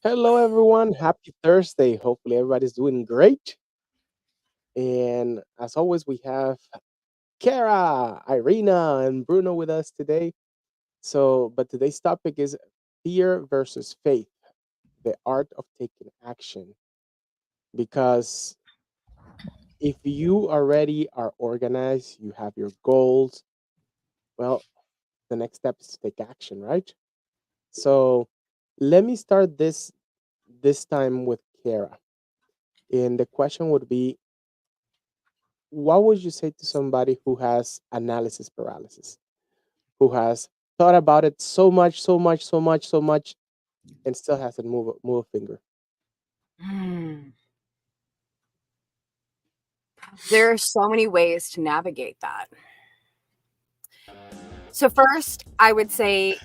Hello, everyone. Happy Thursday. Hopefully, everybody's doing great. And as always, we have Kara, Irina, and Bruno with us today. But today's topic is fear versus faith, the art of taking action. Because if you already are organized, you have your goals, well, the next step is to take action, right? So let me start this time with Kara. And the question would be, what would you say to somebody who has analysis paralysis, who has thought about it so much, so much, so much, so much, and still hasn't move a finger? Hmm. There are so many ways to navigate that. So first, I would say,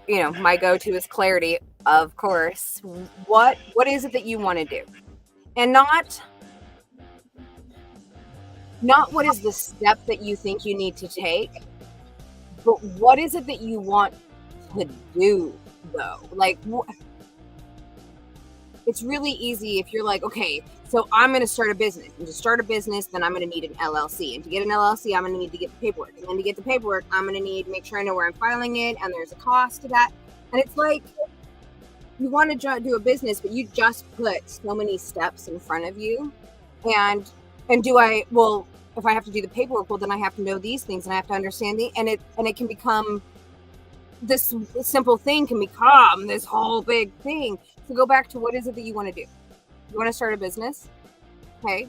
my go-to is clarity, of course. What is it that you want to do? And not what is the step that you think you need to take, but what is it that you want to do though? It's really easy if you're like, okay, so I'm going to start a business. And to start a business, then I'm going to need an LLC. And to get an LLC, I'm going to need to get the paperwork. And then to get the paperwork, I'm going to need to make sure I know where I'm filing it. And there's a cost to that. And it's like, you want to do a business, but you just put so many steps in front of you. And if I have to do the paperwork, well, then I have to know these things and I have to understand and it can become, this simple thing can become this whole big thing. So go back to, what is it that you want to do? You want to start a business? Okay.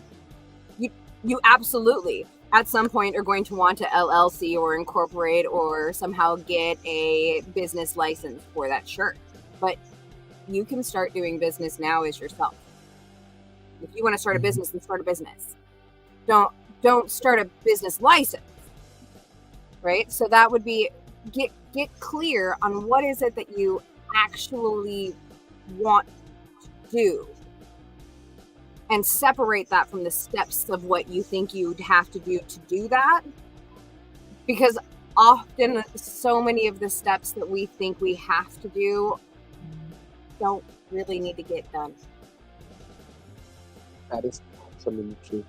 You absolutely at some point are going to want to LLC or incorporate or somehow get a business license for that shirt. But you can start doing business now as yourself. If you want to start a business, then start a business. Don't start a business license. Right? So that would be, get clear on what is it that you actually want to do, and separate that from the steps of what you think you'd have to do that, because often so many of the steps that we think we have to do don't really need to get done. That is absolutely true.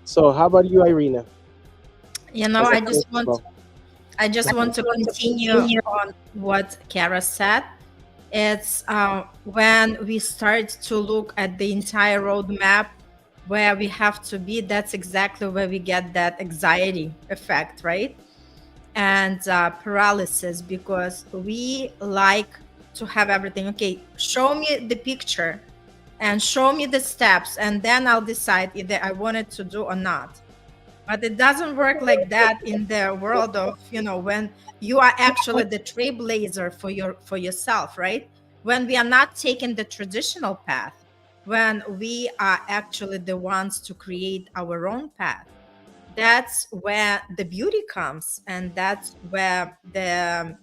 So how about you, Irina? I just want to continue on what Kara said. It's when we start to look at the entire roadmap where we have to be, that's exactly where we get that anxiety effect, right? And paralysis, because we like to have everything. Okay, show me the picture and show me the steps, and then I'll decide either I want it to do or not. But it doesn't work like that in the world of, when you are actually the trailblazer for yourself, right? When we are not taking the traditional path, when we are actually the ones to create our own path, that's where the beauty comes, and that's where the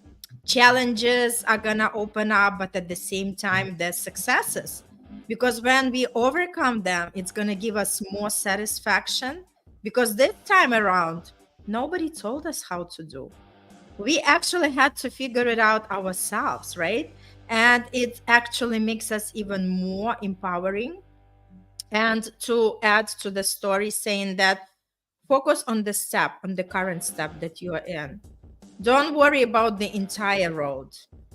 challenges are gonna open up, but at the same time, the successes. Because when we overcome them, it's gonna give us more satisfaction, because this time around, nobody told us how to do. We actually had to figure it out ourselves, right? And it actually makes us even more empowering. And to add to the story, saying that focus on the current step that you are in. Don't worry about the entire road.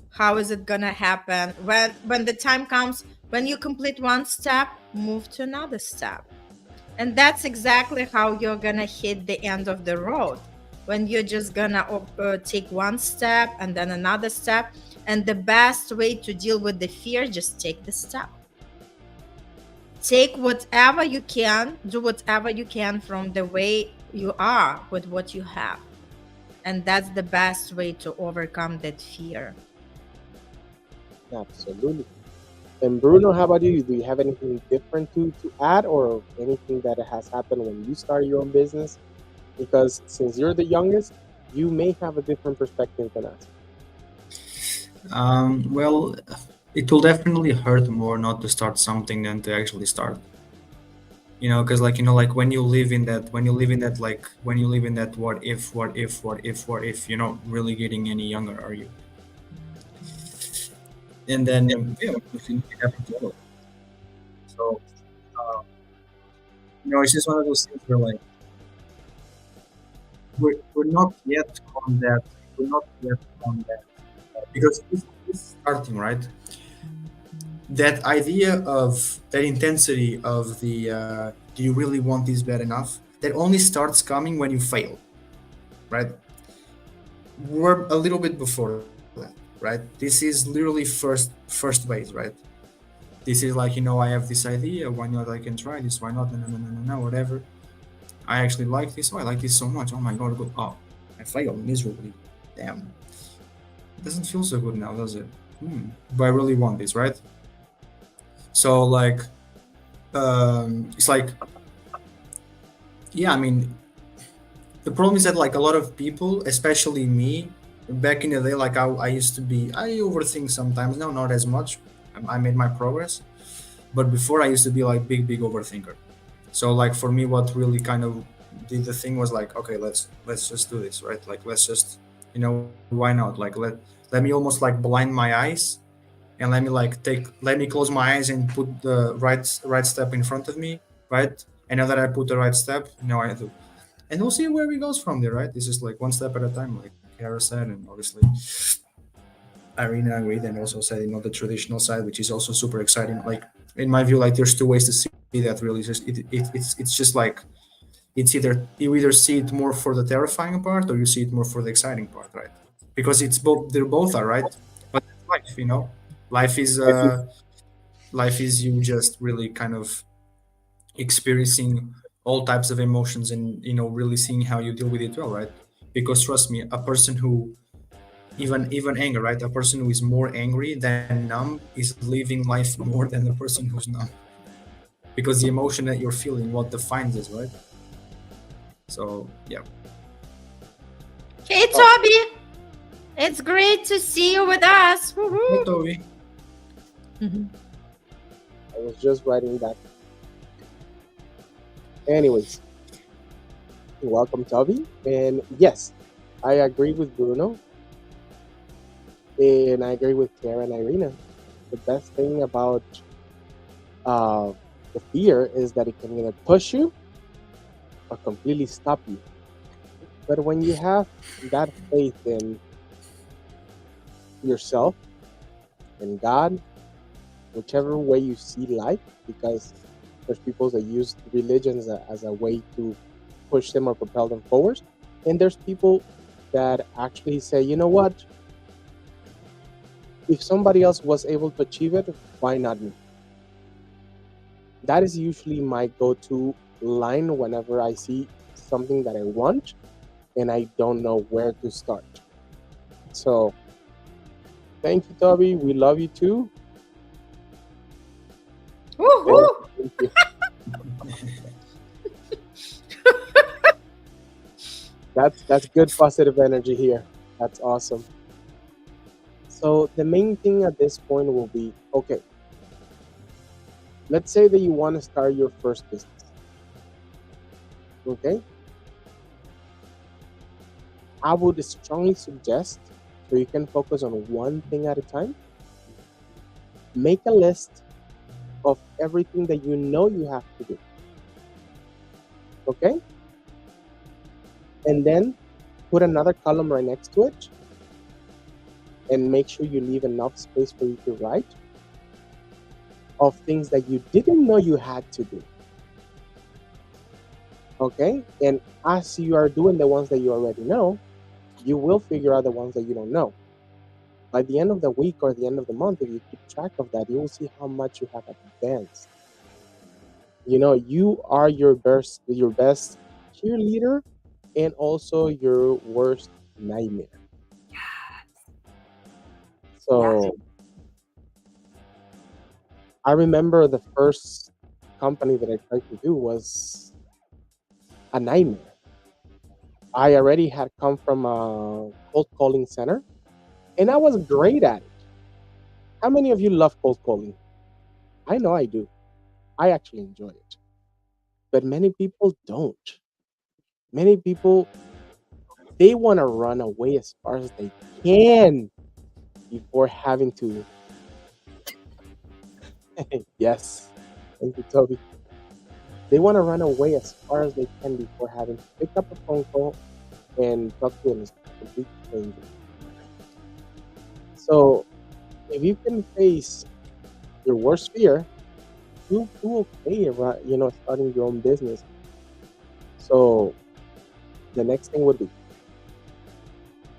How is it gonna happen? When the time comes, when you complete one step, move to another step. And that's exactly how you're gonna hit the end of the road. When you're just gonna take one step and then another step. And the best way to deal with the fear, just take the step. Take whatever you can, do whatever you can from the way you are with what you have. And that's the best way to overcome that fear. Absolutely. And Bruno, how about you? Do you have anything different to add, or anything that has happened when you started your own business? Because since you're the youngest, you may have a different perspective than us. Well, it will definitely hurt more not to start something than to actually start. Because like when you live in that, what if, you're not really getting any younger, are you? and then yeah, we think it happens to all of us. So uh, it's just one of those things where like we're not yet on that. We're not yet on that because it's starting, right? That idea of that intensity of the do you really want this bad enough? That only starts coming when you fail, right? We're a little bit before that, right? This is literally first base, right? This is like, I have this idea. Why not? I can try this. Why not? No, no, no, no, no, no, whatever. I actually like this. Oh, I like this so much. Oh my god, good. Oh, I failed miserably. Damn. It doesn't feel so good now, does it? But I really want this, right? So like, it's like, yeah. I mean, the problem is that like a lot of people, especially me, back in the day, like I used to be, I overthink sometimes. Now, not as much. I made my progress, but before I used to be like big overthinker. So like for me, what really kind of did the thing was like, okay, let's just do this, right? Like let's just, why not? Like let me almost like blind my eyes and let me close my eyes and put the right step in front of me, right? And now that I put the right step, now I do, and we'll see where it goes from there, right? This is like one step at a time, like Kara said, and obviously Irina agreed, and also said, the traditional side, which is also super exciting. Like in my view, like there's two ways to see that really. It's just like you either see it more for the terrifying part or you see it more for the exciting part, right? Because it's both. They're both are right, but it's life. Life is life is you just really kind of experiencing all types of emotions and really seeing how you deal with it well, right? Because trust me, a person who even anger, right? A person who is more angry than numb is living life more than the person who's numb, because the emotion that you're feeling what defines it, right? So yeah. Hey, Toby. It's great to see you with us. Hey, Toby. I was just writing that. Anyways, welcome, Toby. And yes, I agree with Bruno, and I agree with Kara and Irina. The best thing about uh, the fear is that it can either push you or completely stop you. But when you have that faith in yourself and God, whichever way you see life, because there's people that use religion as a way to push them or propel them forward, and there's people that actually say, you know what, if somebody else was able to achieve it, why not me? That is usually my go-to line whenever I see something that I want and I don't know where to start. So thank you, Toby. We love you too. Woohoo! Thank you. That's good positive energy here. That's awesome. So the main thing at this point will be, okay, let's say that you want to start your first business. Okay? I would strongly suggest, so you can focus on one thing at a time, make a list of everything that you know you have to do. Okay? And then put another column right next to it and make sure you leave enough space for you to write of things that you didn't know you had to do. Okay? And as you are doing the ones that you already know, you will figure out the ones that you don't know. By the end of the week or the end of the month, if you keep track of that, you will see how much you have advanced. You are your best cheerleader and also your worst nightmare. So I remember the first company that I tried to do was a nightmare. I already had come from a cold calling center and I was great at it. How many of you love cold calling? I know I do. I actually enjoy it. But many people don't. Many people, they want to run away as far as they can before having to Yes. Thank you, Toby. They want to run away as far as they can before having to pick up a phone call and talk to a complete stranger. So if you can face your worst fear, you do okay around, starting your own business. So the next thing would be,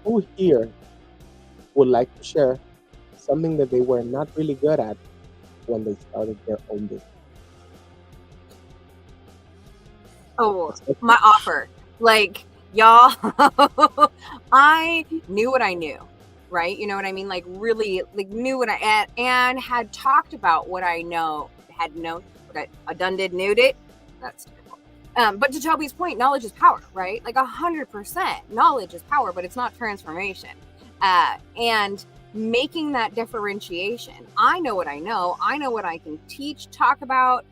who here would like to share something that they were not really good at when they started their own business? Oh, my offer. Like, y'all, I knew what I knew, right? You know what I mean? Like, really, like, knew what and had talked about what I had known, what I done did, knew it. That's terrible. But to Toby's point, knowledge is power, right? Like 100%. Knowledge is power, but it's not transformation. And making that differentiation. I know what I know. I know what I can teach, talk about.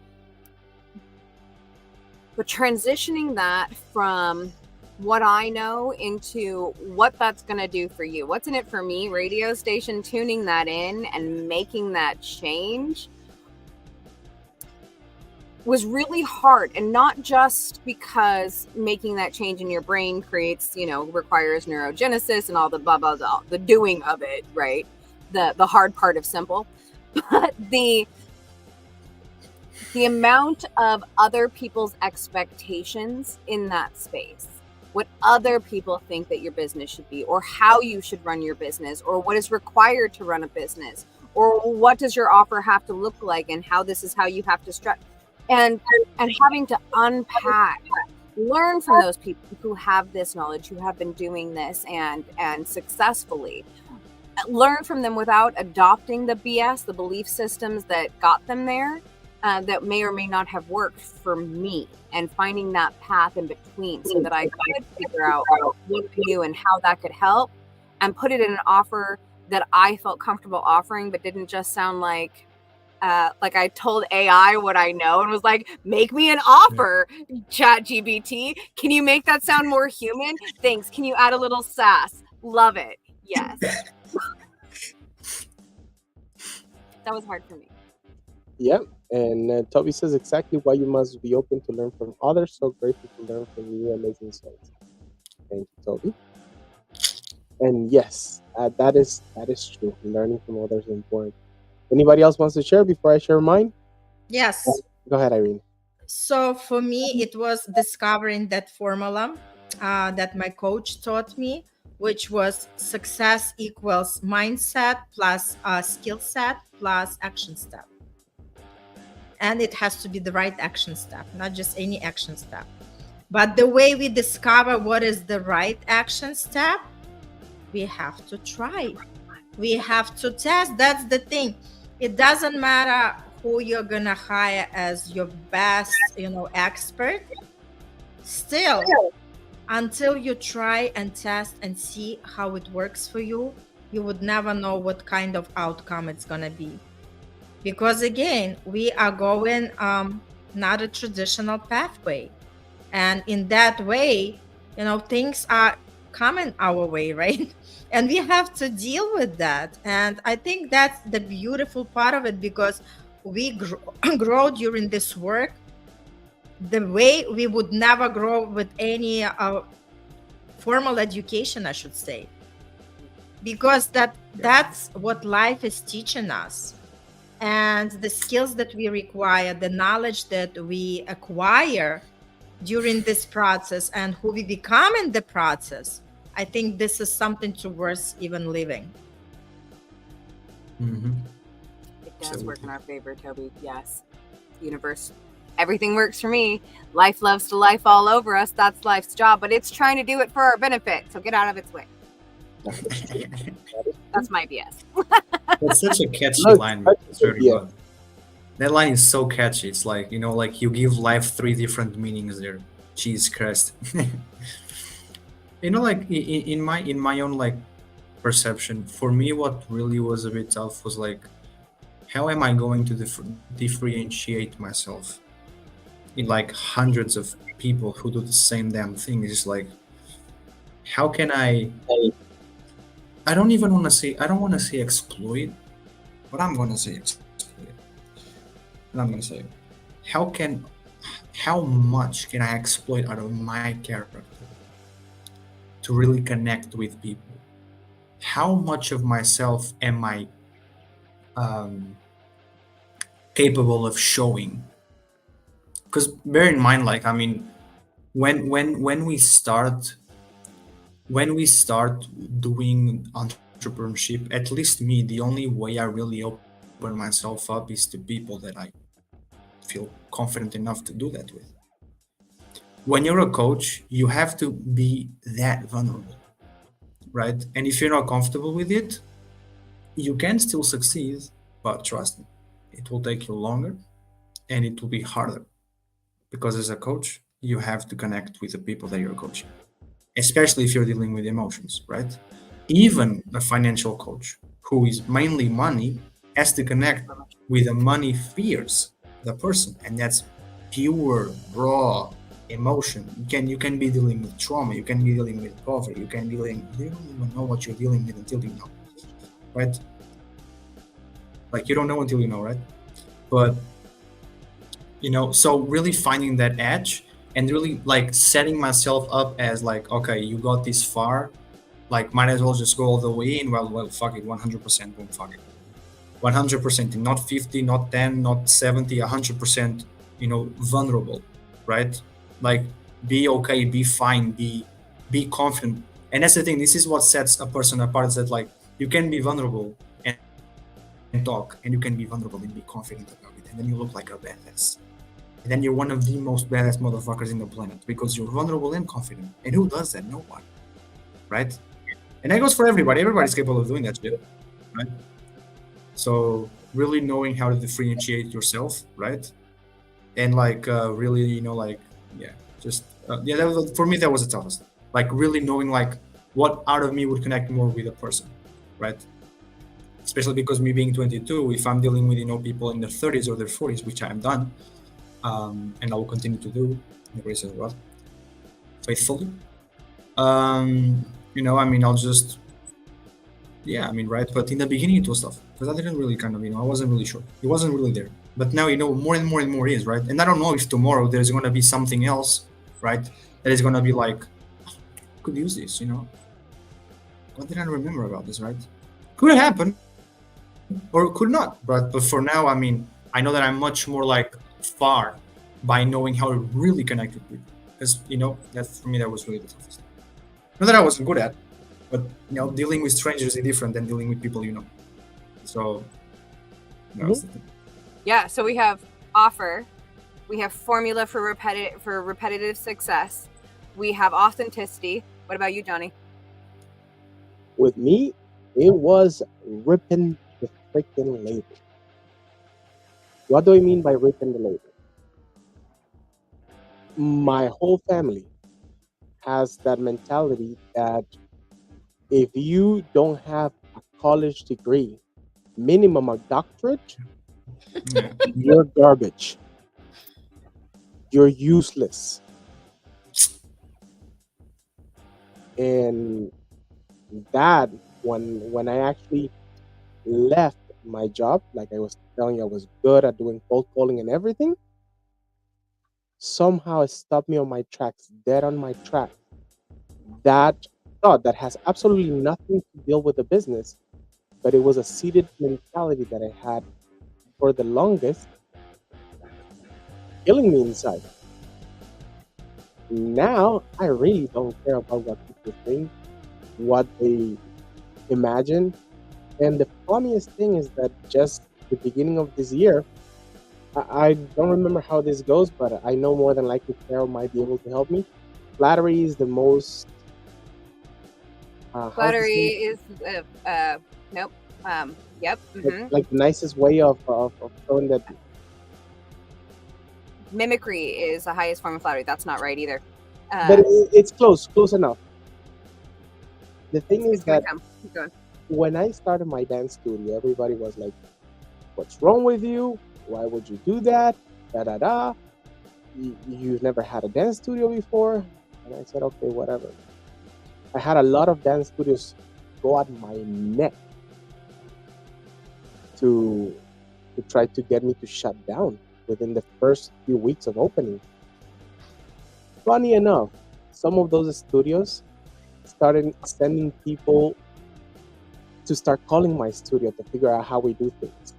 But transitioning that from what I know into what that's going to do for you. What's in it for me? Radio station, tuning that in and making that change was really hard. And not just because making that change in your brain creates, requires neurogenesis and all the blah, blah, blah, the doing of it, right? The hard part of simple. But the amount of other people's expectations in that space, what other people think that your business should be, or how you should run your business, or what is required to run a business, or what does your offer have to look like, and how this is how you have to stretch, and having to unpack, learn from those people who have this knowledge, who have been doing this and successfully. Learn from them without adopting the BS, the belief systems that got them there. That may or may not have worked for me, and finding that path in between so that I could figure out what I knew and how that could help, and put it in an offer that I felt comfortable offering, but didn't just sound like I told AI what I know and was like, make me an offer, ChatGPT. Can you make that sound more human? Thanks. Can you add a little sass? Love it. Yes. That was hard for me. Yep. And Toby says exactly why you must be open to learn from others. So grateful to learn from you, amazing souls. Thank you, Toby. And yes, that is true. Learning from others is important. Anybody else wants to share before I share mine? Yes. Go ahead, Irene. So for me, it was discovering that formula that my coach taught me, which was success equals mindset plus skill set plus action step. And it has to be the right action step, not just any action step. But the way we discover what is the right action step, we have to try. We have to test. That's the thing. It doesn't matter who you're gonna hire as your best, expert. Still, until you try and test and see how it works for you, you would never know what kind of outcome it's gonna be. Because again, we are going not a traditional pathway. And in that way, things are coming our way, right? And we have to deal with that. And I think that's the beautiful part of it, because we grow during this work the way we would never grow with any formal education, I should say. Because that's what life is teaching us. And the skills that we require, the knowledge that we acquire during this process, and who we become in the process, I think this is something to worth even living. Mm-hmm. It does work in our favor, Toby. Yes. Universe, everything works for me. Life loves to life all over us. That's life's job, but it's trying to do it for our benefit. So get out of its way. That's my BS. That's such a catchy line. That line is so catchy. It's like, like you give life 3 different meanings there. Jesus Christ. Like in my own perception, for me, what really was a bit tough was how am I going to differentiate myself in hundreds of people who do the same damn thing? It's just how can I don't want to say exploit, but I'm going to say exploit. and I'm gonna say, how much can I exploit out of my character to really connect with people? How much of myself am I um, capable of showing? Because bear in mind, like, I mean, when we start doing entrepreneurship, at least me, the only way I really open myself up is to people that I feel confident enough to do that with. When you're a coach, you have to be that vulnerable, right? And if you're not comfortable with it, you can still succeed, but trust me, it will take you longer and it will be harder, because as a coach, you have to connect with the people that you're coaching, especially if you're dealing with emotions, right? Even a financial coach who is mainly money has to connect with the money fears the person, and that's pure raw emotion. You can be dealing with trauma, you can be dealing with poverty, you can be dealing, you don't even know what you're dealing with until you know, right? Like, you don't know until you know, right? But so really finding that edge and really like setting myself up as like, okay, you got this far, like might as well just go all the way in. Well, fuck it, 100%, boom, fuck it, 100%, not 50, not 10, not 70, 100%, vulnerable, right? Like, be okay, be fine, be confident. And that's the thing, this is what sets a person apart, is that like you can be vulnerable and talk, and you can be vulnerable and be confident about it, and then you look like a badass. And then you're one of the most badass motherfuckers in the planet because you're vulnerable and confident. And who does that? No one, right? And that goes for everybody. Everybody's capable of doing that shit, right? So really knowing how to differentiate yourself, right? And like really, like, yeah, just that was, for me, that was the toughest. Like really knowing like what out of me would connect more with a person, right? Especially because me being 22, if I'm dealing with people in their 30s or their 40s, which I am done, and I will continue to do in the grace of God, faithfully. I mean, I'll just, yeah, I mean, right. But in the beginning, it was tough because I didn't really kind of, I wasn't really sure. It wasn't really there. But now, more and more and more is, right? And I don't know if tomorrow there's going to be something else, right? That is going to be like, could use this, What did I remember about this, right? Could happen or could not. But for now, I mean, I know that I'm much more like far by knowing how to really connect with people. Because, that for me, that was really the toughest. Not that I wasn't good at, but, dealing with strangers is different than dealing with people, So, that was the thing. Yeah, so we have offer, we have formula for repetitive success, we have authenticity. What about you, Johnny? With me, it was ripping the freaking label. What do I mean by ripping the label? My whole family has that mentality that if you don't have a college degree, minimum a doctorate, you're garbage. You're useless. And that, when I actually left my job, like I was telling you, I was good at doing cold calling and everything, somehow it stopped me on my tracks, dead on my track. That thought that has absolutely nothing to deal with the business, but it was a seated mentality that I had for the longest, killing me inside. Now I really don't care about what people think, what they imagine. And the funniest thing is that just the beginning of this year, I don't remember how this goes, but I know more than likely Carol might be able to help me. Flattery is the most. Flattery is nope. Yep. Mm-hmm. Like the nicest way of showing that. Mimicry is the highest form of flattery. That's not right either. But it's close enough. The thing is that when I started my dance studio, everybody was like, "What's wrong with you? Why would you do that? Da da da. You've never had a dance studio before." And I said, "Okay, whatever." I had a lot of dance studios go at my neck to try to get me to shut down. within the first few weeks of opening. Funny enough, some of those studios started sending people to start calling my studio to figure out how we do things.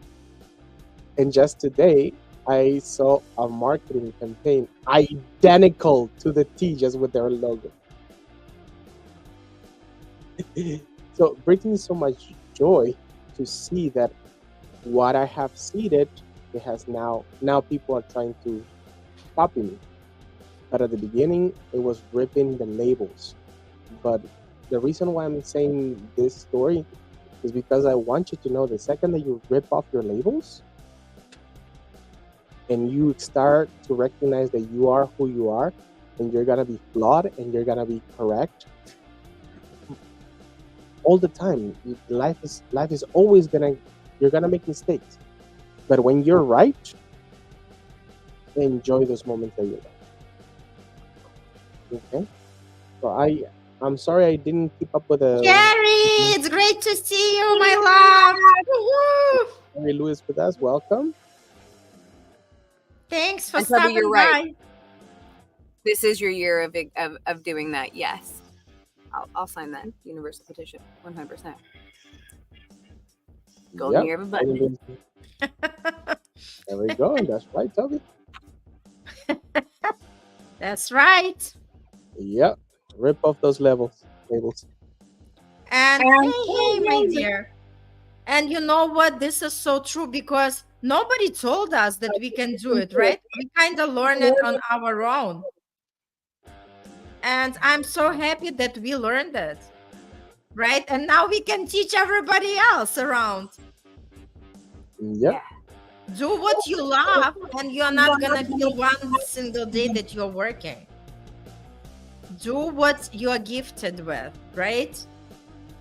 And just today, I saw a marketing campaign identical to the T, just with their logo. So it brings me so much joy to see that what I have seeded, it has now people are trying to copy me. But at the beginning, it was ripping the labels. But the reason why I'm saying this story is because I want you to know the second that you rip off your labels and you start to recognize that you are who you are and you're gonna be flawed and you're gonna be correct all the time. Life is always you're gonna make mistakes. But when you're right, enjoy those moments that you're right. Okay? So I'm sorry I didn't keep up with Gary, it's great to see you, my love. Woo-hoo. Gary Lewis with us. Welcome. Thanks for And Toby, stopping you're by. right. This is your year of doing that. Yes, I'll sign that universal petition 100%. Golden year of abundance. There we go. That's right, Toby. That's right. Yep. Rip off those labels. And hey, my dear. And you know what? This is so true because nobody told us that we can do it, right? We kind of learn it on our own. And I'm so happy that we learned it, right? And now we can teach everybody else around. Yep. Do what you love, and you're not going to feel one single day that you're working. Do what you're gifted with, right?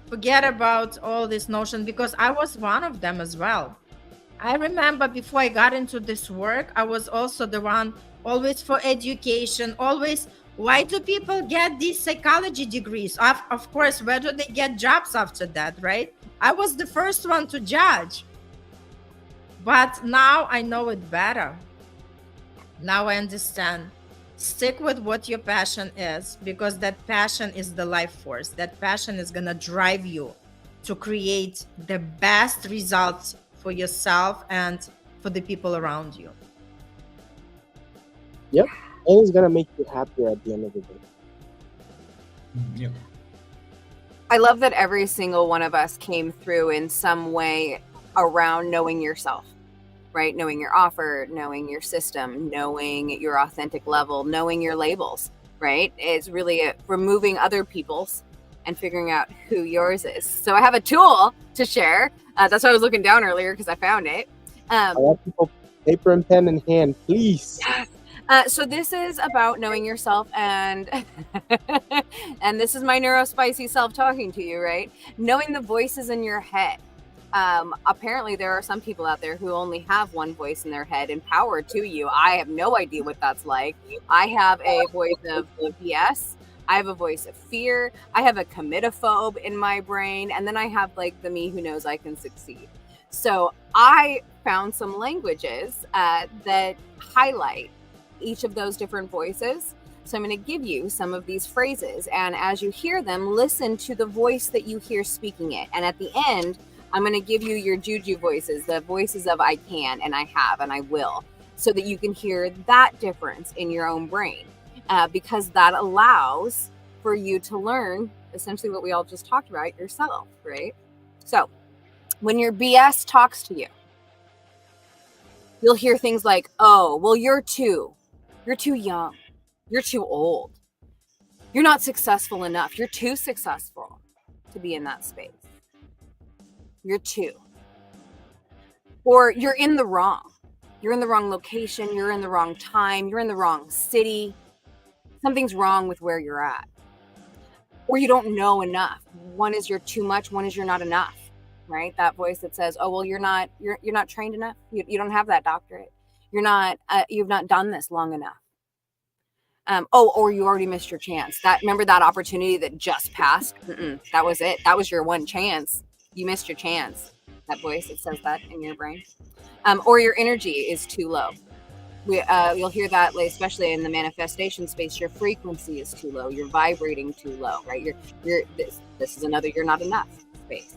Forget about all this notion, because I was one of them as well. I remember before I got into this work, I was also the one always for education, always, why do people get these psychology degrees? Of course, where do they get jobs after that, right? I was the first one to judge. But now I know it better. Now I understand. Stick with what your passion is, because that passion is the life force. That passion is going to drive you to create the best results for yourself and for the people around you. Yep. And it's going to make you happier at the end of the day. Yeah. I love that every single one of us came through in some way around knowing yourself. Right? Knowing your offer, knowing your system, knowing your authentic level, knowing your labels, right? It's really removing other people's and figuring out who yours is. So I have a tool to share. That's why I was looking down earlier, because I found it. I want people paper and pen in hand, please. Yes. So this is about knowing yourself, and and this is my neurospicy self talking to you, right? Knowing the voices in your head. Apparently there are some people out there who only have one voice in their head, and power to you. I have no idea what that's like. I have a voice of BS. I have a voice of fear. I have a committophobe in my brain. And then I have like the me who knows I can succeed. So I found some languages that highlight each of those different voices. So I'm going to give you some of these phrases. And as you hear them, listen to the voice that you hear speaking it. And at the end, I'm going to give you your juju voices, the voices of I can and I have and I will, so that you can hear that difference in your own brain, because that allows for you to learn essentially what we all just talked about yourself, right? So when your BS talks to you, you'll hear things like, oh, well, you're too young. You're too old. You're not successful enough. You're too successful to be in that space. You're too. Or you're in the wrong. You're in the wrong location. You're in the wrong time. You're in the wrong city. Something's wrong with where you're at. Or you don't know enough. One is you're too much. One is you're not enough, right? That voice that says, oh, well, you're not trained enough. You don't have that doctorate. You've not done this long enough. Or you already missed your chance. Remember that opportunity that just passed? That was it. That was your one chance. You missed your chance. That voice that says that in your brain. Or your energy is too low. You'll hear that, like, especially in the manifestation space. Your frequency is too low. You're vibrating too low, right? This is another you're not enough space.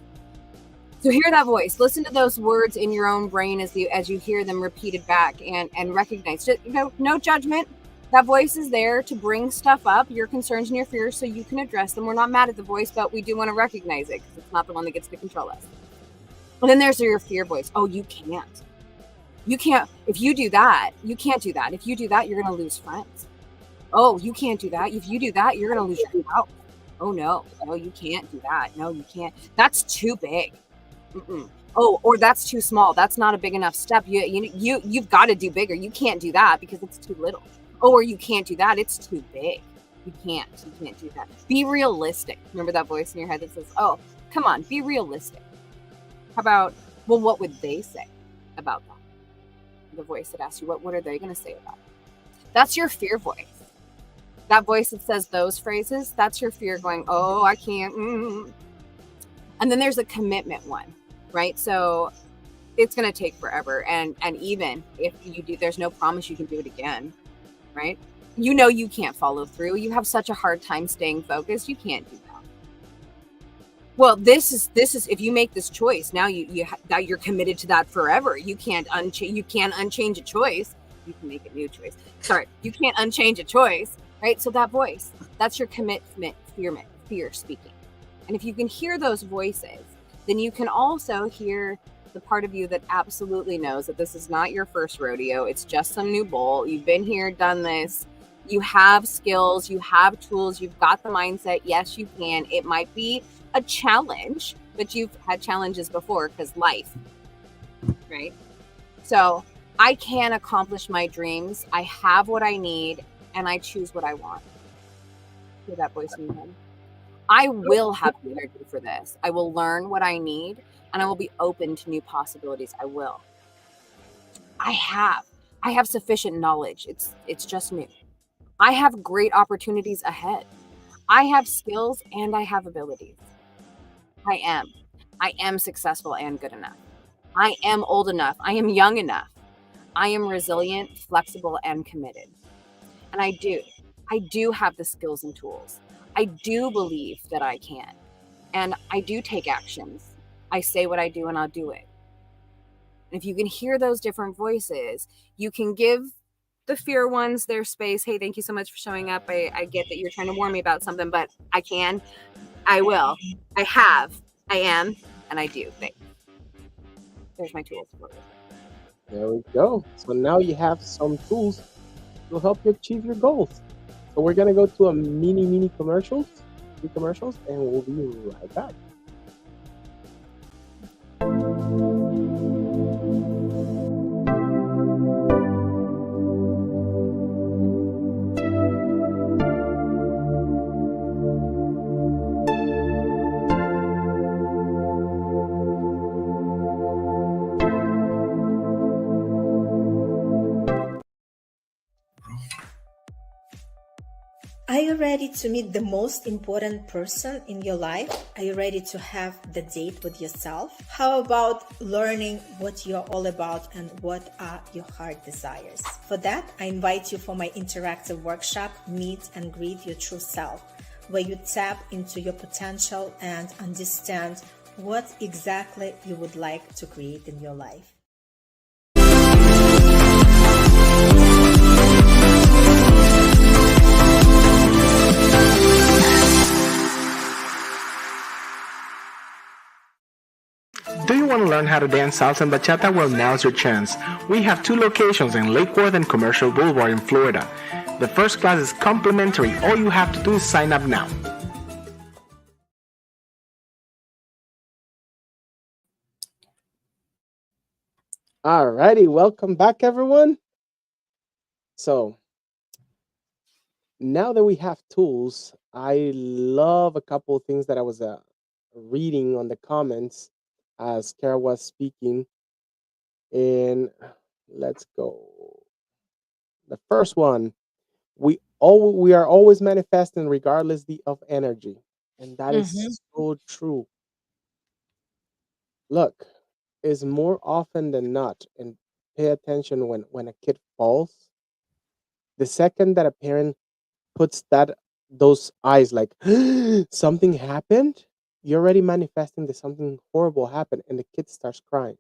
So hear that voice. Listen to those words in your own brain as you hear them repeated back, and recognize. No judgment. That voice is there to bring stuff up, your concerns and your fears, so you can address them. We're not mad at the voice, but we do want to recognize it because it's not the one that gets to control us. And then there's your fear voice. Oh, you can't. You can't. If you do that, you can't do that. If you do that, you're going to lose friends. Oh, you can't do that. If you do that, you're going to lose your house. Oh, no, you can't do that. No, you can't. That's too big. Mm-mm. Oh, or that's too small. That's not a big enough step. You've got to do bigger. You can't do that because it's too little. Oh, or you can't do that. It's too big. You can't do that. Be realistic. Remember that voice in your head that says, oh, come on, be realistic. How about, well, what would they say about that? The voice that asks you, what are they going to say about it? That's your fear voice. That voice that says those phrases, that's your fear going, oh, I can't. And then there's a commitment one, right? So it's going to take forever. And even if you do, there's no promise you can do it again, right? You can't follow through. You have such a hard time staying focused. You can't do that. Well, this is if you make this choice, now you're committed to that forever. You can't unchange a choice. You can make a new choice. Sorry, you can't unchange a choice, right? So that voice, that's your commitment, fear speaking. And if you can hear those voices, then you can also hear the part of you that absolutely knows that this is not your first rodeo. It's just some new bowl. You've been here, done this. You have skills, you have tools, you've got the mindset. Yes, you can. It might be a challenge, but you've had challenges before because life, right? So I can accomplish my dreams. I have what I need, and I choose what I want. Hear that voice in your head? I will have the energy for this. I will learn what I need, and I will be open to new possibilities. I will. I have sufficient knowledge. It's just new. I have great opportunities ahead. I have skills and I have abilities. I am successful and good enough. I am old enough. I am young enough. I am resilient, flexible, and committed. And I do have the skills and tools. I do believe that I can. And I do take actions. I say what I do and I'll do it. And if you can hear those different voices, you can give the fear ones their space. Hey, thank you so much for showing up. I get that you're trying to warn me about something, but I can, I will, I have, I am, and I do. Thanks. There's my tools for you. There we go. So now you have some tools to help you achieve your goals. So we're gonna go to a mini commercials, and we'll be right back. Are you ready to meet the most important person in your life? Are you ready to have the date with yourself? How about learning what you're all about and what are your heart desires? For that, I invite you for my interactive workshop, Meet and Greet Your True Self, where you tap into your potential and understand what exactly you would like to create in your life. Do you want to learn how to dance salsa and bachata? Well, now's your chance. We have 2 locations in Lake Worth and Commercial Boulevard in Florida. The first class is complimentary. All you have to do is sign up now. Alrighty, welcome back, everyone. So now that we have tools, I love a couple of things that I was reading on the comments as Kara was speaking. And let's go. The first one, we are always manifesting regardless of energy. And that is so true. Look, is more often than not, and pay attention when a kid falls, the second that a parent puts those eyes like something happened, you're already manifesting that something horrible happened and the kid starts crying.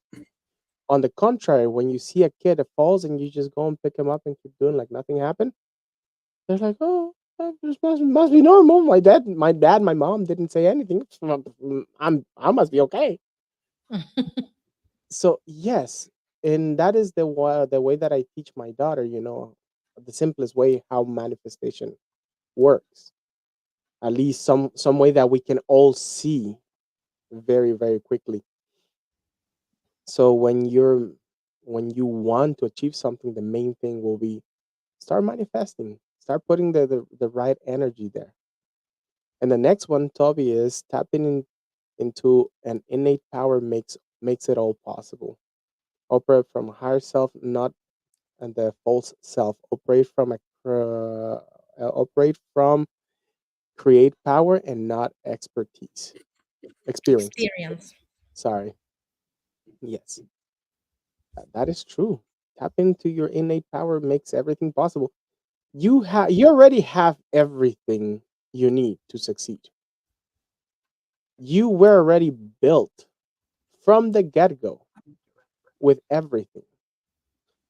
On the contrary, when you see a kid that falls and you just go and pick him up and keep doing like nothing happened, they're like, "Oh, this must be normal. My mom didn't say anything. I must be okay." So yes, and that is the way that I teach my daughter. The simplest way how manifestation works. At least some way that we can all see very very quickly. So when you want to achieve something, the main thing will be start manifesting, start putting the right energy there. And the next one, Toby, is tapping into an innate power makes it all possible. Operate from higher self, not and the false self. Operate from create power and not expertise. Experience. Experience. Sorry. Yes, that is true. Tap into your innate power makes everything possible. You already have everything you need to succeed. You were already built from the get-go with everything.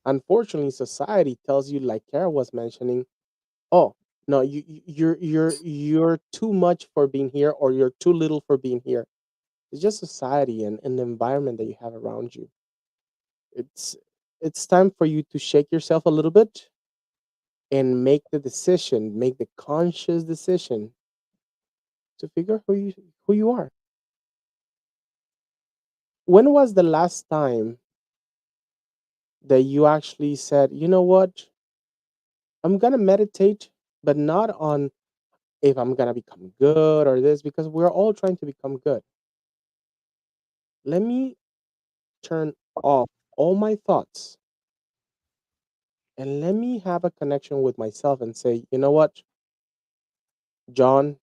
Unfortunately, society tells you, like Kara was mentioning, oh no, you're too much for being here, or you're too little for being here. It's just society and the environment that you have around you. It's it's time for you to shake yourself a little bit and make the conscious decision to figure out who you are. When was the last time that you actually said, you know what, I'm gonna meditate, but not on if I'm gonna become good or this, because we're all trying to become good. Let me turn off all my thoughts and let me have a connection with myself and say, you know what, John,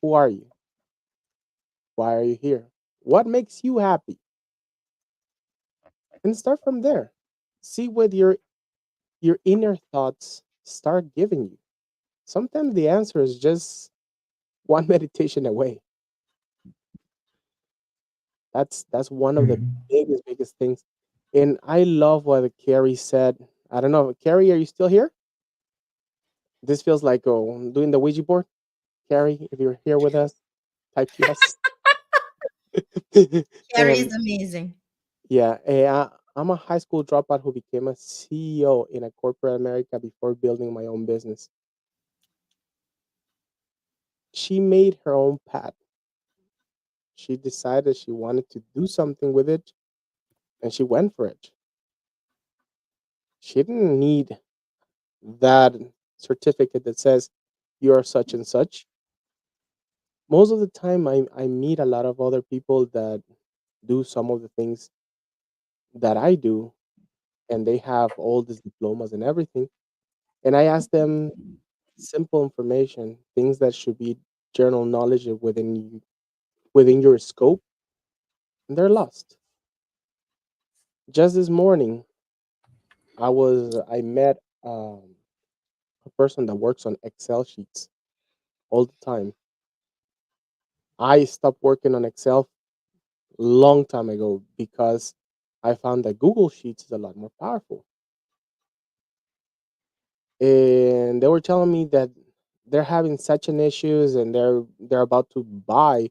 who are you? Why are you here? What makes you happy? And start from there. See what your inner thoughts start giving you. Sometimes the answer is just one meditation away. That's one of the Mhm. biggest things. And I love what Carrie said. I don't know, Carrie, are you still here? This feels like doing the Ouija board. Carrie, if you're here with us, type yes. Carrie And is amazing. yeah, I'm a high school dropout who became a CEO in a corporate America before building my own business. She made her own path. She decided she wanted to do something with it, and she went for it. She didn't need that certificate that says you are such and such. Most of the time, I meet a lot of other people that do some of the things that I do, and they have all these diplomas and everything. And I ask them simple information, things that should be general knowledge within your scope, and they're lost. Just this morning, I met a person that works on Excel sheets all the time. I stopped working on Excel long time ago because I found that Google Sheets is a lot more powerful. And they were telling me that they're having such an issues and they're about to buy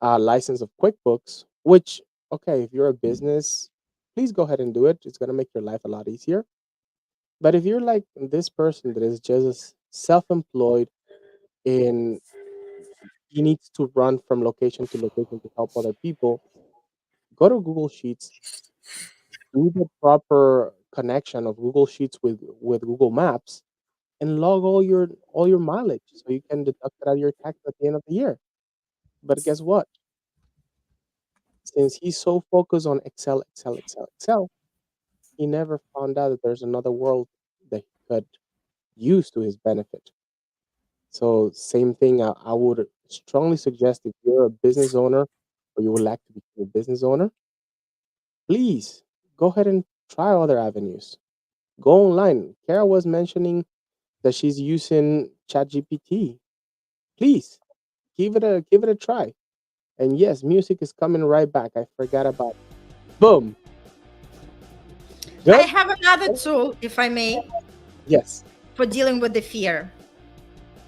a license of QuickBooks, which okay, if you're a business, please go ahead and do it. It's gonna make your life a lot easier. But if you're like this person that is just self-employed and he needs to run from location to location to help other people, go to Google Sheets, do the proper connection of Google Sheets with Google Maps, and log all your mileage so you can deduct it out of your tax at the end of the year. But guess what? Since he's so focused on Excel, Excel, Excel, Excel, he never found out that there's another world that he could use to his benefit. So same thing, I would strongly suggest if you're a business owner or you would like to become a business owner, please go ahead and try other avenues. Go online. Kara was mentioning that she's using ChatGPT. Please give it a try. And yes, music is coming right back. I forgot about it. Boom. I Good? have another tool, if I may, Yes. for dealing with the fear.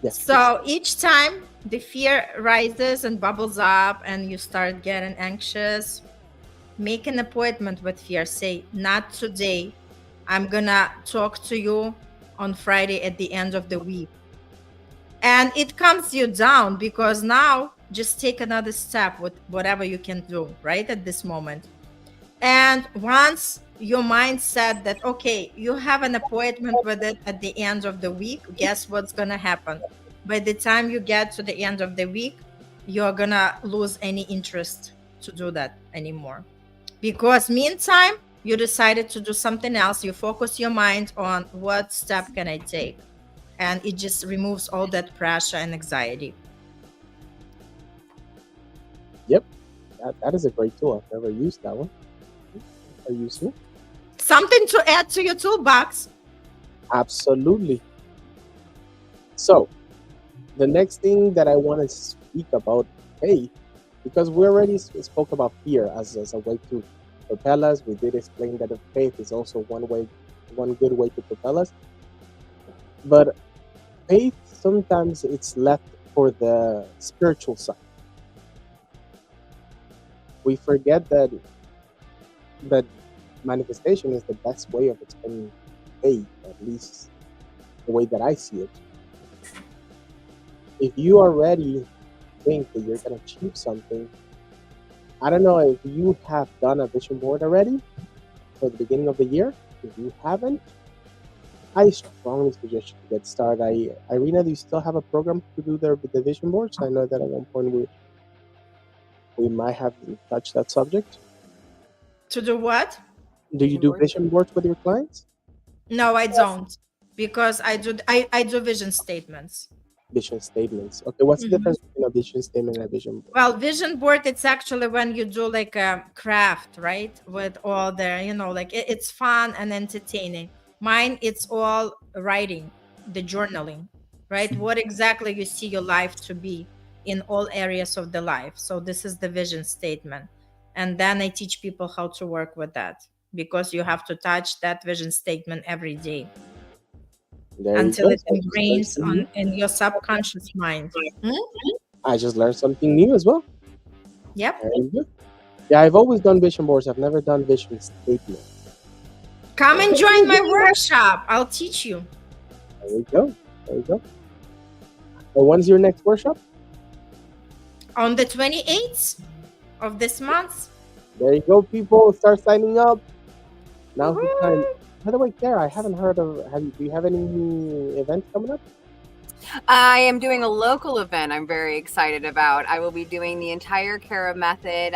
Yes. Please. So each time the fear rises and bubbles up and you start getting anxious, make an appointment with fear. Say, not today. I'm gonna talk to you on Friday at the end of the week. And it calms you down, because now just take another step with whatever you can do right at this moment. And once your mind said that, okay, you have an appointment with it at the end of the week, guess what's gonna happen? By the time you get to the end of the week, you're gonna lose any interest to do that anymore. Because meantime, you decided to do something else. You focus your mind on what step can I take? And it just removes all that pressure and anxiety. Yep. That is a great tool. I've never used that one. Are you using it? Something to add to your toolbox. Absolutely. So, the next thing that I want to speak about faith, because we already spoke about fear as a way to propel us. We did explain that faith is also one good way to propel us. But faith, sometimes it's left for the spiritual side. We forget that manifestation is the best way of explaining faith, at least the way that I see it. If you already think that you're going to achieve something, I don't know if you have done a vision board already for the beginning of the year. If you haven't, I strongly suggest you to get started. Irina, do you still have a program to do the vision boards? I know that at one point we might have touched that subject. To do what? Do you do vision boards with your clients? No, I don't, because I do vision statements. Vision statements. Okay, what's the difference between a vision statement and a vision board? Well, vision board, it's actually when you do like a craft, right? With all the, like it's fun and entertaining. Mine, it's all writing, the journaling, right? What exactly you see your life to be in all areas of the life. So this is the vision statement. And then I teach people how to work with that, because you have to touch that vision statement every day until it ingrains in your subconscious mind. I just learned something new as well. Yep. Very good. Yeah, I've always done vision boards. I've never done vision statements. Come and join my workshop. I'll teach you. There we go. There we go. And when's your next workshop? On the 28th of this month. There you go, people. Start signing up. Now's the time. By the way, Kara, I haven't heard of. Do you have any events coming up? I am doing a local event I'm very excited about. I will be doing the entire Kara method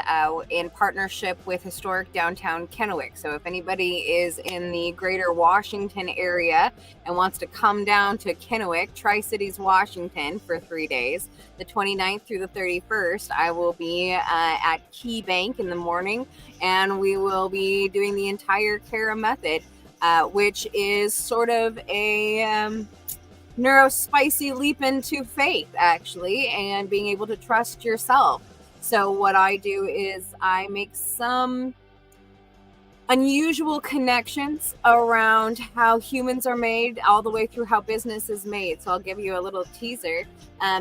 in partnership with historic downtown Kennewick. So if anybody is in the greater Washington area and wants to come down to Kennewick, Tri-Cities, Washington for 3 days, the 29th through the 31st, I will be at Key Bank in the morning, and we will be doing the entire Kara method, which is sort of a neurospicy leap into faith, actually, and being able to trust yourself. So what I do is I make some unusual connections around how humans are made all the way through how business is made. So I'll give you a little teaser.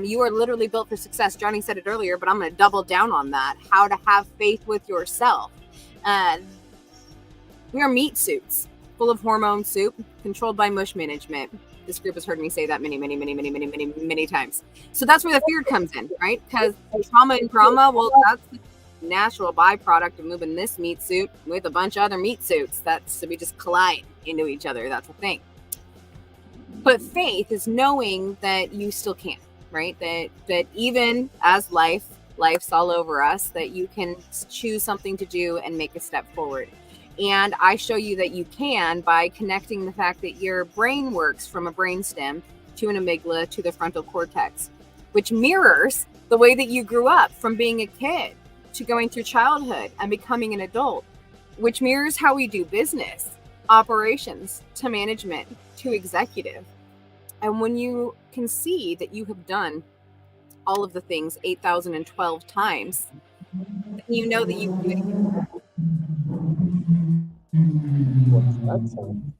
You are literally built for success. Johnny said it earlier, but I'm going to double down on that. How to have faith with yourself. We are meat suits full of hormone soup, controlled by mush management. This group has heard me say that many times. So that's where the fear comes in, right? Because trauma and drama, well, that's the natural byproduct of moving this meat suit with a bunch of other meat suits. So we just collide into each other. That's the thing. But faith is knowing that you still can, right? That even as life's all over us, that you can choose something to do and make a step forward. And I show you that you can by connecting the fact that your brain works from a brainstem to an amygdala to the frontal cortex, which mirrors the way that you grew up from being a kid to going through childhood and becoming an adult, which mirrors how we do business. operations to management to executive. And when you can see that you have done all of the things 8,012 times, you know that you can do it again. What's that sound?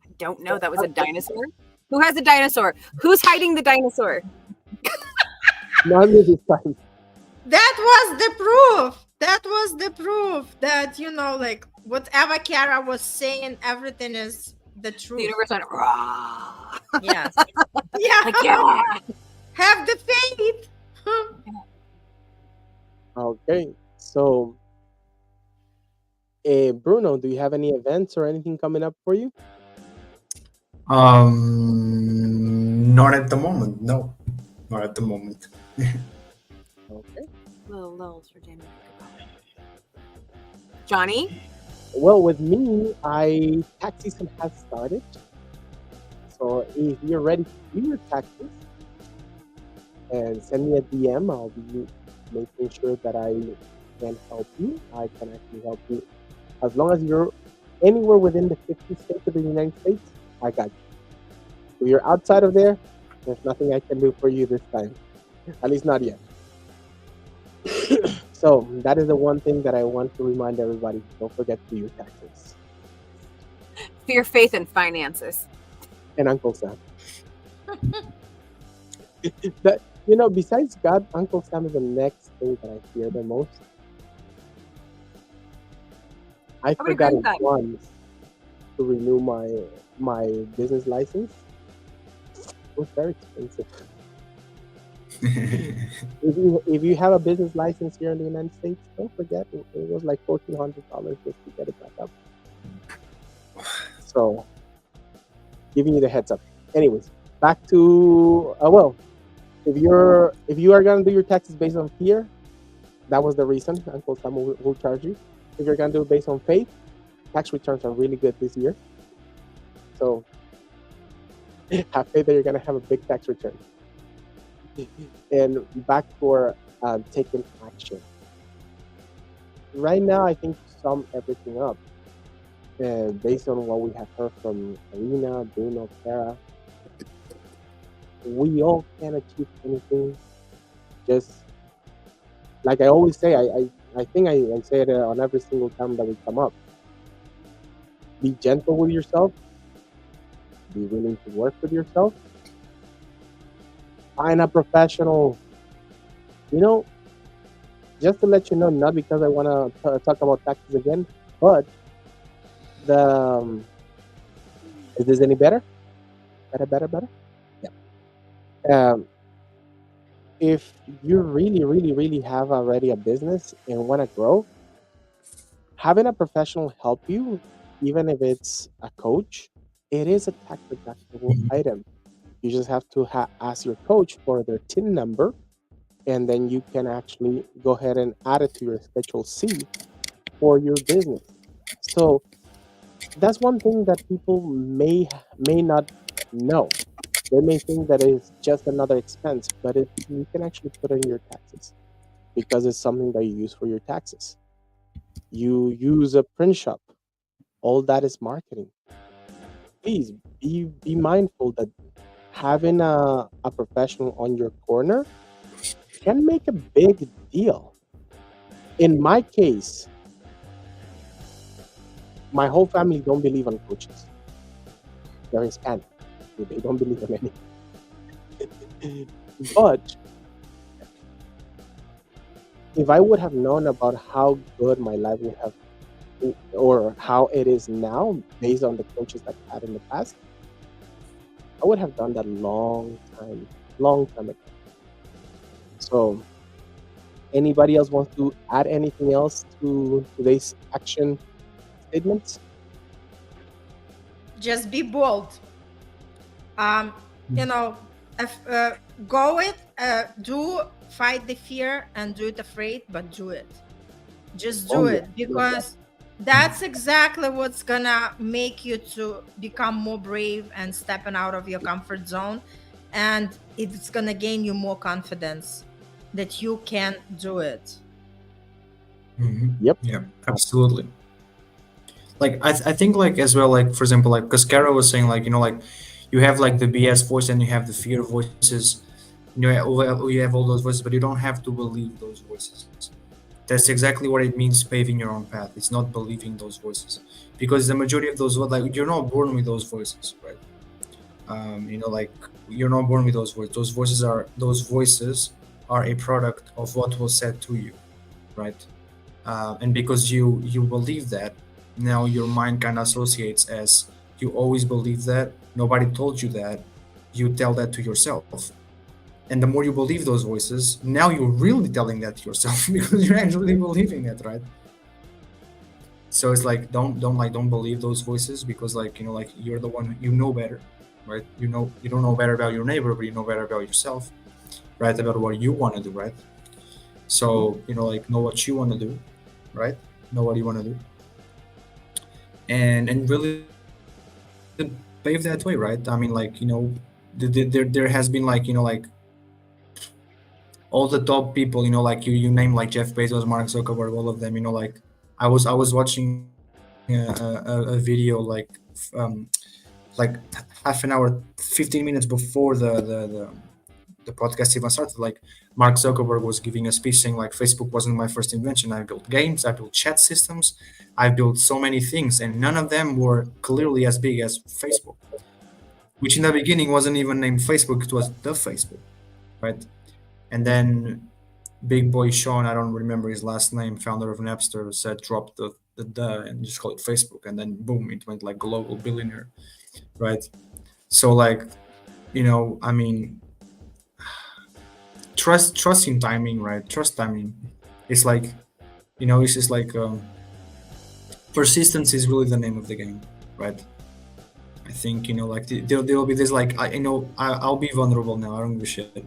I don't know. That was a dinosaur. Who has a dinosaur? Who's hiding the dinosaur? Not me this time. That was the proof. That was the proof that, like whatever Kara was saying, everything is the The truth. universe went, "Rah." Yes. Yeah. Like, yeah. Have the faith. Okay, so Bruno, do you have any events or anything coming up for you? Not at the moment. No, not at the moment. Okay. Little lulls for January. Johnny? Well, with me, tax season has started. So if you're ready to do your taxes, and send me a DM, I'll be making sure that I can help you. I can actually help you as long as you're anywhere within the 50 states of the United States. I got you. If you're outside of there, there's nothing I can do for you this time. At least not yet. So that is the one thing that I want to remind everybody. Don't forget to do your taxes. Fear, faith, and finances. And Uncle Sam. Besides God, Uncle Sam is the next thing that I fear the most. I would agree forgot with that. once to renew my business license. It was very expensive. If you have a business license here in the United States, don't forget it was like $1,400 just to get it back up. So, giving you the heads up. Anyways, back to if you are gonna do your taxes based on fear, that was the reason Uncle Sam will charge you. If you're gonna do it based on faith, tax returns are really good this year. So have faith that you're gonna have a big tax return. And back for taking action. Right now, I think to sum everything up, based on what we have heard from Arena, Bruno, Kara, we all can achieve anything. Just like I always say, I think I say it on every single time that we come up. Be gentle with yourself. Be willing to work with yourself. Find a professional. Just to let you know, not because I want to talk about taxes again, but is this any better? Better? Yeah. If you really, really, really have already a business and want to grow, having a professional help you, even if it's a coach, it is a tax deductible item. You just have to ask your coach for their TIN number, and then you can actually go ahead and add it to your Schedule C for your business. So that's one thing that people may not know. They may think that it's just another expense, but you can actually put it in your taxes because it's something that you use for your taxes. You use a print shop. All that is marketing. Please be mindful that having a professional on your corner can make a big deal. In my case, my whole family don't believe on coaches. They're Hispanic. They don't believe in any. But if I would have known about how good my life would have, or how it is now, based on the coaches that I had in the past, I would have done that long time ago. So, anybody else wants to add anything else to today's action statements? Just be bold. Go it, fight the fear and do it afraid, but do it. Just do it, because that's exactly what's gonna make you to become more brave and stepping out of your comfort zone, and it's gonna gain you more confidence that you can do it. Mm-hmm. Yep. Yeah, absolutely. like I think like as well, like for example, like because Kara was saying like like you have like the BS voice and you have the fear voices. You have all those voices, but you don't have to believe those voices. That's exactly what it means paving your own path. It's not believing those voices, because the majority of those, like, you're not born with those voices, right? Like, you're not born with those voices. Those voices are a product of what was said to you, right? And because you believe that, now your mind kind of associates as you always believe that. Nobody told you that. You tell that to yourself, and the more you believe those voices, now you're really telling that to yourself because you're actually believing it, right? So it's like don't believe those voices, because like like you're the one, you know better, right? You don't know better about your neighbor, but you know better about yourself, right? About what you want to do, right? So like, know what you want to do, right? Know what you want to do, and really pave that way, right? I mean, like, there has been like like all the top people, like you name, like Jeff Bezos, Mark Zuckerberg, all of them, like I was watching a video um, like half an hour, 15 minutes before the podcast even started. Like, Mark Zuckerberg was giving a speech saying like, Facebook wasn't my first invention. I built games, I built chat systems, I built so many things, and none of them were clearly as big as Facebook, which in the beginning wasn't even named Facebook. It was the Facebook, right? And then big boy Sean, I don't remember his last name, founder of Napster, said drop the and just call it Facebook, and then boom, it went like global billionaire, right? So like, I mean, trust in timing, right? Trust timing. It's like, it's just like, persistence is really the name of the game, right? I think like there'll be this, like, I'll be vulnerable now. I don't give a shit.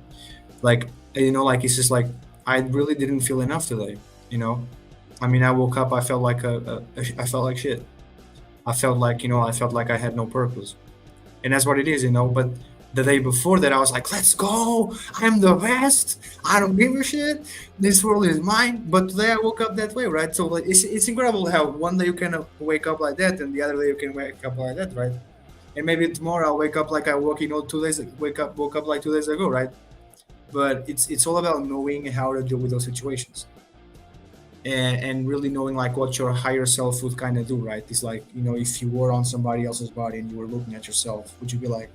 Like, like, it's just like, I really didn't feel enough today. I mean, I woke up, I felt like I felt like shit. I felt like I had no purpose, and that's what it is. But the day before that, I was like, let's go, I'm the best, I don't give a shit, this world is mine. But today I woke up that way, right? So like, it's incredible how one day you can wake up like that, and the other day you can wake up like that, right? And maybe tomorrow I'll wake up like I woke, 2 days, woke up like 2 days ago, right? But it's all about knowing how to deal with those situations, and really knowing like what your higher self would kind of do, right? It's like, if you were on somebody else's body and you were looking at yourself, would you be like,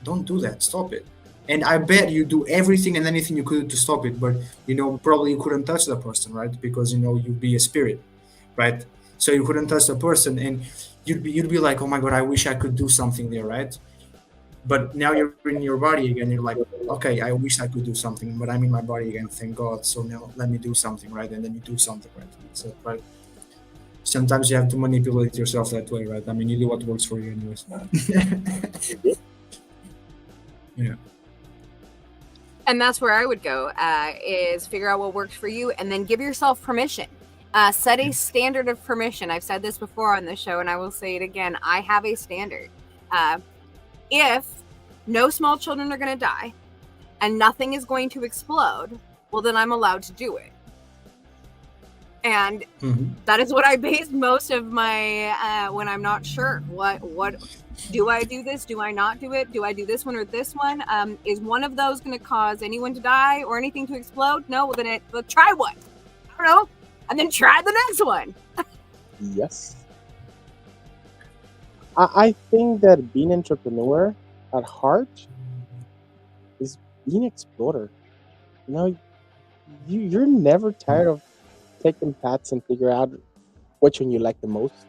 don't do that, stop it? And I bet you do everything and anything you could to stop it, but probably you couldn't touch the person, right? Because you'd be a spirit, right? So you couldn't touch the person, and you'd be like, oh my god, I wish I could do something there, right? But now you're in your body again. You're like, okay, I wish I could do something, but I'm in my body again. Thank God. So now let me do something, right? And then you do something, right? So, right. Sometimes you have to manipulate yourself that way, right? I mean, you do what works for you, anyways. Yeah. And that's where I would go, is figure out what works for you, and then give yourself permission. Set a standard of permission. I've said this before on the show, and I will say it again. I have a standard. If no small children are going to die and nothing is going to explode, well, then I'm allowed to do it. And that is what I base most of my, when I'm not sure, what do I do this? Do I not do it? Do I do this one or this one? Is one of those going to cause anyone to die or anything to explode? No, well, then try one. I don't know. And then try the next one. Yes. I think that being entrepreneur at heart is being explorer. You're never tired of taking paths and figure out which one you like the most.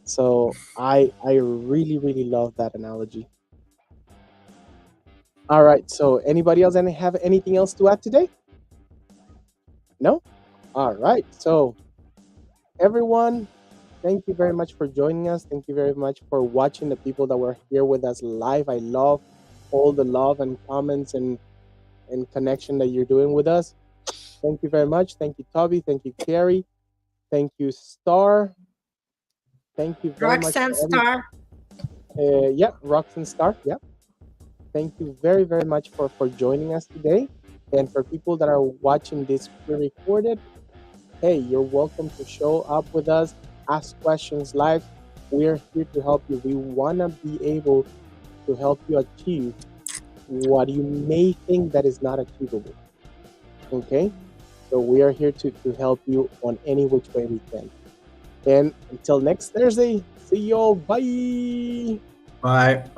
So I really, really love that analogy. All right. So anybody else have anything else to add today? No? All right. So everyone, thank you very much for joining us. Thank you very much for watching, the people that were here with us live. I love all the love and comments and connection that you're doing with us. Thank you very much. Thank you, Toby. Thank you, Carrie. Thank you, Star. Thank you very Roxanne much. Star. Yeah, Roxanne Star. Yeah. Thank you very, very much for joining us today. And for people that are watching this pre-recorded, hey, you're welcome to show up with us ask questions live. We are here to help you. We want to be able to help you achieve what you may think that is not achievable. Okay? So we are here to help you on any which way we can. And until next Thursday, see you all. Bye. Bye.